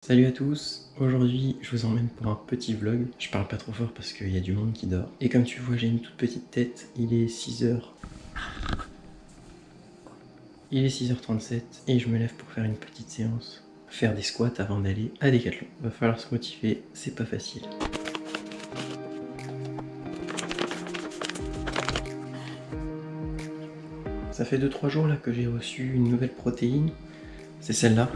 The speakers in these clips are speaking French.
Salut à tous, aujourd'hui je vous emmène pour un petit vlog. Je parle pas trop fort parce qu'il y a du monde qui dort. Et comme tu vois, j'ai une toute petite tête, il est 6h. Il est 6h37 et je me lève pour faire une petite séance. Faire des squats avant d'aller à Decathlon. Va falloir se motiver, c'est pas facile. Ça fait 2-3 jours là que j'ai reçu une nouvelle protéine. C'est celle-là.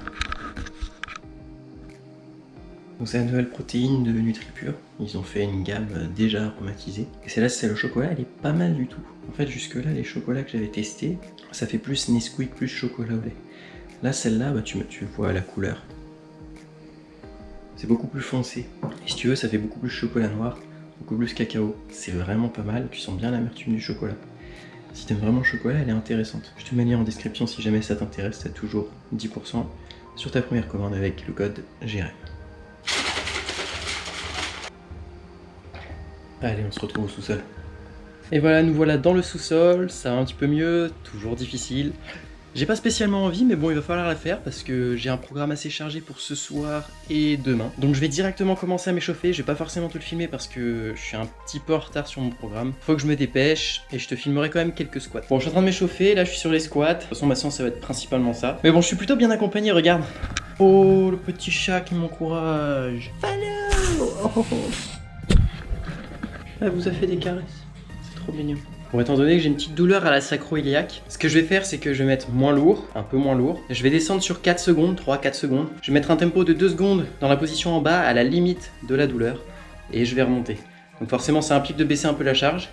Donc c'est la nouvelle protéine de NutriPure. Ils ont fait une gamme déjà aromatisée. Et celle-là, c'est le chocolat, elle est pas mal du tout. En fait, jusque là, les chocolats que j'avais testés, ça fait plus Nesquik plus chocolat au lait. Là, celle-là, bah, tu vois la couleur. C'est beaucoup plus foncé. Et si tu veux, ça fait beaucoup plus chocolat noir, beaucoup plus cacao. C'est vraiment pas mal, tu sens bien l'amertume du chocolat. Si t'aimes vraiment le chocolat, elle est intéressante. Je te mets le lien en description si jamais ça t'intéresse, t'as toujours 10% sur ta première commande avec le code GRM. Allez, on se retrouve au sous-sol. Et voilà, nous voilà dans le sous-sol, ça va un petit peu mieux, toujours difficile. J'ai pas spécialement envie, mais bon, il va falloir la faire parce que j'ai un programme assez chargé pour ce soir et demain. Donc je vais directement commencer à m'échauffer, je vais pas forcément te le filmer parce que je suis un petit peu en retard sur mon programme. Faut que je me dépêche et je te filmerai quand même quelques squats. Bon, je suis en train de m'échauffer, là je suis sur les squats. De toute façon, ma séance ça va être principalement ça. Mais bon, je suis plutôt bien accompagné, regarde. Oh, le petit chat qui m'encourage. Hello. Oh. Elle vous a fait des caresses, c'est trop mignon. Bon, étant donné que j'ai une petite douleur à la sacro-iliaque, ce que je vais faire, c'est que je vais mettre moins lourd, un peu moins lourd. Je vais descendre sur 4 secondes, 3-4 secondes. Je vais mettre un tempo de 2 secondes dans la position en bas, à la limite de la douleur. Et je vais remonter. Donc forcément, ça implique de baisser un peu la charge.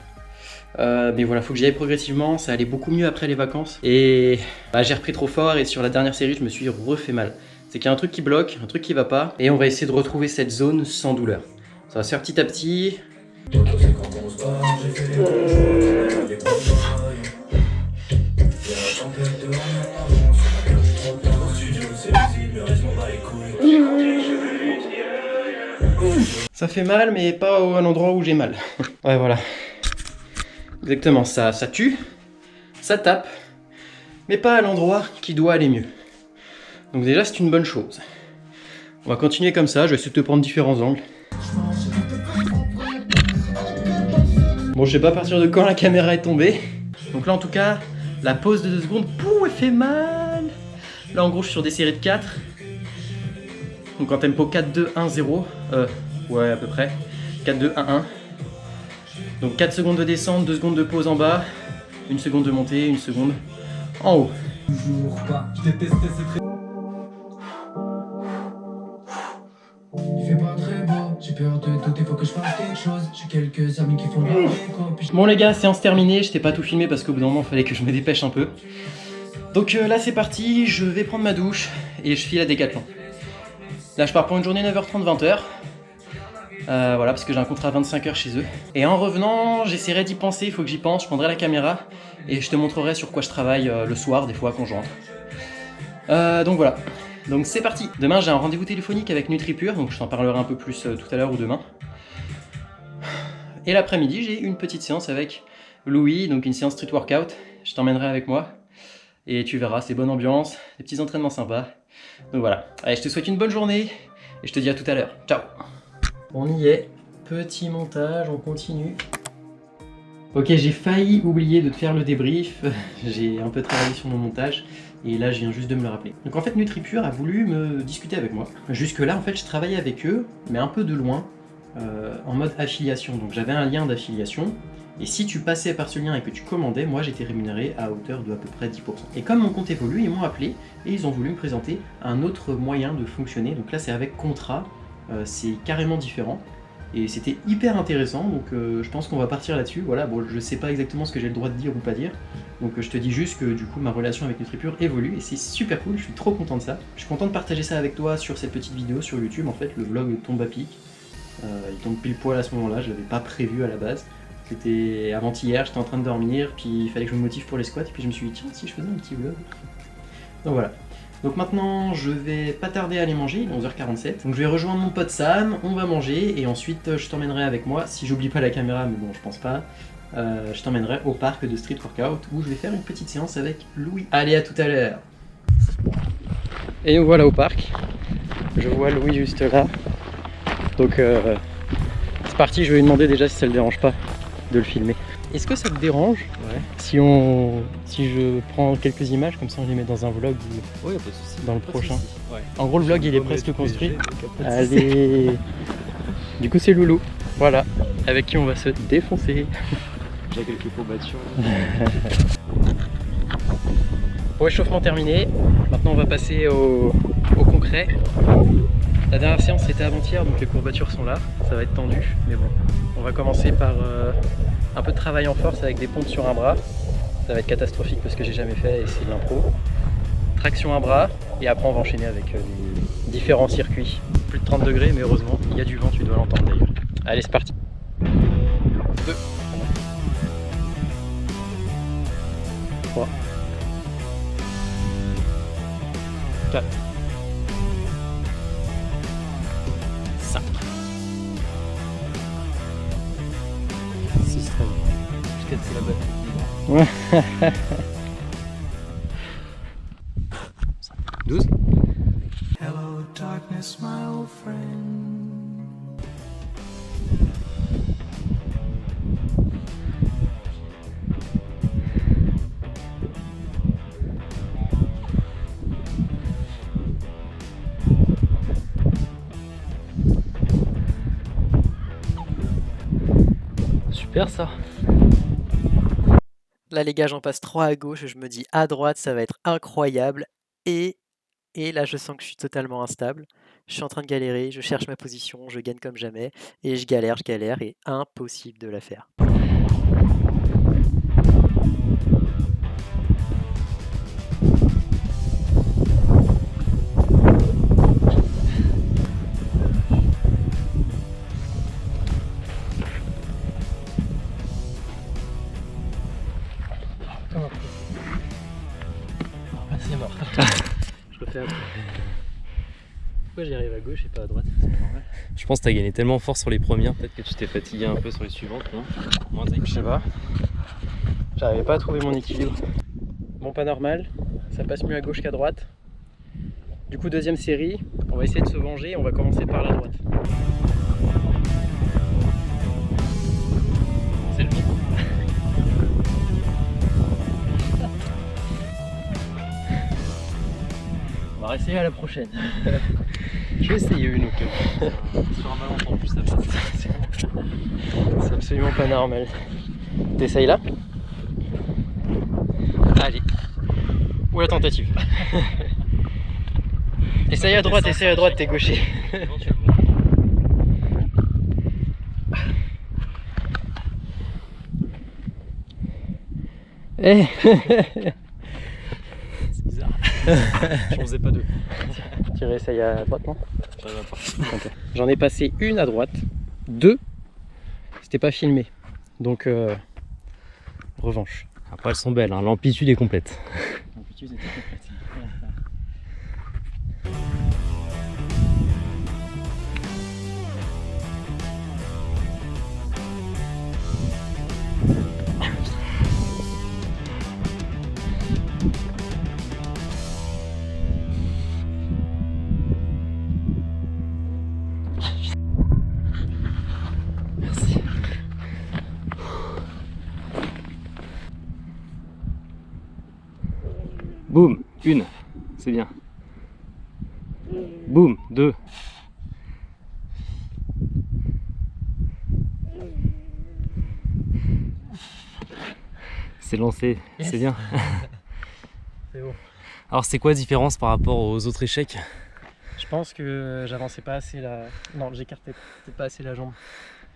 Mais voilà, faut que j'y aille progressivement, ça allait beaucoup mieux après les vacances. Et bah, j'ai repris trop fort et sur la dernière série, je me suis refait mal. C'est qu'il y a un truc qui bloque, un truc qui va pas. Et on va essayer de retrouver cette zone sans douleur. Ça va se faire petit à petit. Ça fait mal, mais pas à l'endroit où j'ai mal. Ouais, voilà. Exactement, ça tue, ça tape, mais pas à l'endroit qui doit aller mieux. Donc déjà, c'est une bonne chose. On va continuer comme ça, je vais essayer de te prendre différents angles. Bon, je sais pas à partir de quand la caméra est tombée. Donc là, en tout cas, la pause de 2 secondes, pouh, elle fait mal. Là, en gros, je suis sur des séries de 4. Donc en tempo 4, 2, 1, 0. Ouais, à peu près. 4, 2, 1, 1. Donc 4 secondes de descente, 2 secondes de pause en bas, 1 seconde de montée, 1 seconde en haut. Toujours pas, je détestais ces traits. Il fait pas très beau, j'ai peur de douter, faut que je fasse quelque chose. J'ai quelques amis qui font le déco. Bon les gars, séance terminée, je t'ai pas tout filmé parce qu'au bout d'un moment il fallait que je me dépêche un peu. Donc là c'est parti, je vais prendre ma douche et je file à Decathlon. Là je pars pour une journée 9h30, 20h. Voilà, parce que j'ai un contrat à 25h chez eux. Et en revenant, j'essaierai d'y penser, il faut que j'y pense, je prendrai la caméra et je te montrerai sur quoi je travaille le soir, des fois quand je rentre. Donc voilà, donc c'est parti. Demain j'ai un rendez-vous téléphonique avec NutriPure, donc je t'en parlerai un peu plus tout à l'heure ou demain. Et l'après-midi, j'ai une petite séance avec Louis, donc une séance street workout. Je t'emmènerai avec moi et tu verras, c'est bonne ambiance, des petits entraînements sympas. Donc voilà, allez, je te souhaite une bonne journée et je te dis à tout à l'heure. Ciao. On y est, petit montage, on continue. Ok, j'ai failli oublier de te faire le débrief, j'ai un peu travaillé sur mon montage et là je viens juste de me le rappeler. Donc en fait NutriPure a voulu me discuter avec moi. Jusque là en fait je travaillais avec eux, mais un peu de loin, en mode affiliation. Donc j'avais un lien d'affiliation et si tu passais par ce lien et que tu commandais, moi j'étais rémunéré à hauteur de à peu près 10%. Et comme mon compte évolue, ils m'ont appelé et ils ont voulu me présenter un autre moyen de fonctionner. Donc là c'est avec contrat. C'est carrément différent et c'était hyper intéressant, donc je pense qu'on va partir là-dessus. Voilà, bon, je sais pas exactement ce que j'ai le droit de dire ou pas dire, donc je te dis juste que du coup ma relation avec NutriPure évolue et c'est super cool, je suis trop content de ça. Je suis content de partager ça avec toi sur cette petite vidéo sur YouTube. En fait le vlog tombe à pic, il tombe pile poil à ce moment-là, je l'avais pas prévu à la base. C'était avant-hier, j'étais en train de dormir, puis il fallait que je me motive pour les squats et puis je me suis dit tiens si je faisais un petit vlog. Donc voilà. Donc maintenant je vais pas tarder à aller manger, il est 11h47. Donc je vais rejoindre mon pote Sam, on va manger et ensuite je t'emmènerai avec moi, si j'oublie pas la caméra, mais bon je pense pas, je t'emmènerai au parc de street workout où je vais faire une petite séance avec Louis. Allez, à tout à l'heure. Et nous voilà au parc. Je vois Louis juste là. Donc c'est parti, je vais lui demander déjà si ça le dérange pas de le filmer. Est-ce que ça te dérange si je prends quelques images, comme ça on les met dans un vlog ou Oui, pas de soucis. dans le Pas de prochain. soucis. Ouais. En gros le vlog il est presque construit. Allez. Du coup c'est Loulou, voilà, avec qui on va se défoncer. J'ai quelques courbatures. Bon, échauffement terminé, maintenant on va passer au concret. La dernière séance c'était avant-hier, donc les courbatures sont là, ça va être tendu, mais bon. On va commencer par un peu de travail en force avec des pompes sur un bras. Ça va être catastrophique parce que j'ai jamais fait et c'est de l'impro. Traction un bras, et après on va enchaîner avec les différents circuits. Plus de 30 degrés, mais heureusement, il y a du vent, tu dois l'entendre d'ailleurs. Allez, c'est parti. 2, 3, 4, 5, 6, très bien. Jusqu'à ce que la batte. 12. Hello, darkness, my old friend. Super ça. Là les gars, j'en passe 3 à gauche, je me dis à droite ça va être incroyable et là je sens que je suis totalement instable. Je suis en train de galérer, je cherche ma position, je gagne comme jamais et je galère et impossible de la faire. C'est mort. Je refais après. Pourquoi j'y arrive à gauche et pas à droite? C'est normal. Je pense que t'as gagné tellement fort sur les premières, peut-être que tu t'es fatigué un peu sur les suivantes, non? Moins Je sais pas. J'arrivais pas à trouver mon équilibre. Bon, pas normal. Ça passe mieux à gauche qu'à droite. Du coup, deuxième série. On va essayer de se venger. On va commencer par la droite. C'est le mythe. On va réessayer à la prochaine. Je vais essayer une ou deux. Sur un malentendu, ça passe. C'est absolument pas normal. T'essayes là? Allez. Ou la tentative. Essaye à droite, t'es gaucher. Eh. C'est bizarre. J'en faisais pas deux. Tu réessayes à droite, non? J'arrive pas. Okay. J'en ai passé une à droite, deux, c'était pas filmé. Donc, revanche. Après elles sont belles, hein. L'amplitude est complète. L'amplitude était complète. Merci. Boum, une, c'est bien. Boum, deux. C'est lancé, Yes. c'est bien. C'est bon. Alors c'est quoi la différence par rapport aux autres échecs? Je pense que j'avançais pas assez la... Non, j'écartais peut-être pas assez la jambe.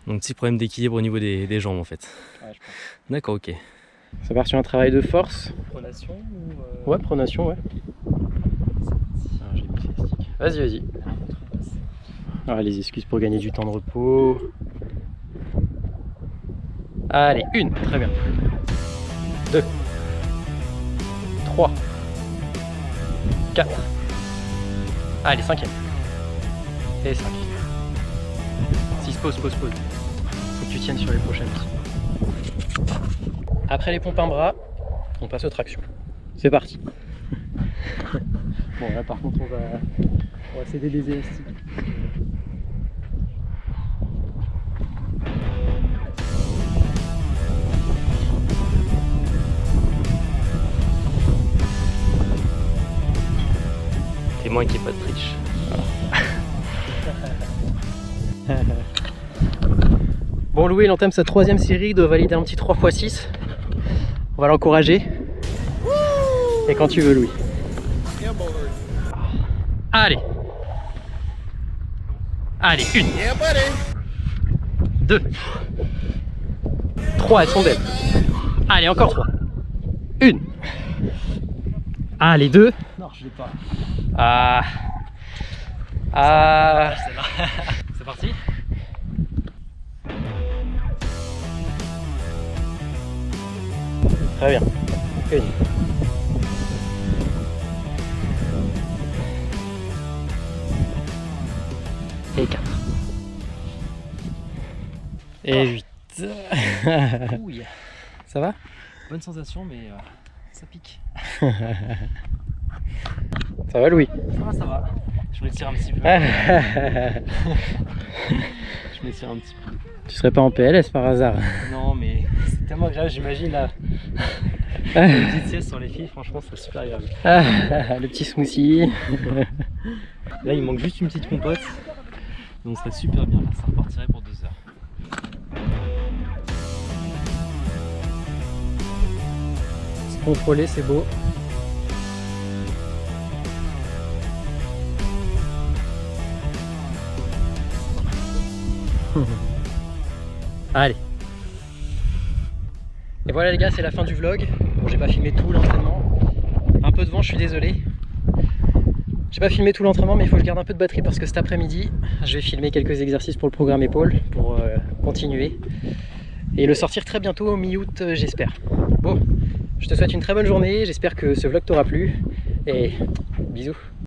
Donc petit problème d'équilibre au niveau des jambes en fait. Ouais, je pense. D'accord, ok. Ça part sur un travail de force. Pronation ou Ouais, pronation, ouais. Ah, j'ai mis les sticks. Vas-y. Ah, les excuses pour gagner du temps de repos. Allez, une, très bien. 2, 3, 4. Allez, cinquième. Et 5. 6, pause. Faut que tu tiennes sur les prochaines aussi. Après les pompes un bras, on passe aux tractions. C'est parti. Bon, là par contre, On va s'aider des élastiques. Témoin qu'il n'y ait pas de triche. Bon, Louis, il entame sa 3e série, il doit valider un petit 3x6. On va l'encourager. Et quand tu veux, Louis. Allez. Allez, 1. 2. 3, elles sont belles. Allez, encore 3. 1. Allez, 2. Non, je l'ai pas. Ah. C'est parti. Très bien. 1. Et 4. Et 8. Ouille. Ça va? Bonne sensation, mais ça pique. Ça va, Louis? Ça va. Je me tire un petit peu. Je me tire un petit peu. Tu serais pas en PLS par hasard? Non, mais c'est tellement agréable, j'imagine là. Une petite sieste sur les filles, franchement, c'est super agréable. Le petit smoothie. Là, il manque juste une petite compote. Et on serait super bien là, ça repartirait pour 2 heures. Se contrôler, c'est beau. Allez. Et voilà les gars, c'est la fin du vlog. Bon, j'ai pas filmé tout l'entraînement. Un peu de vent, je suis désolé. J'ai pas filmé tout l'entraînement, mais il faut que je garde un peu de batterie parce que cet après-midi, je vais filmer quelques exercices pour le programme épaule pour continuer. Et le sortir très bientôt, mi-août, j'espère. Bon, je te souhaite une très bonne journée. J'espère que ce vlog t'aura plu. Et bisous.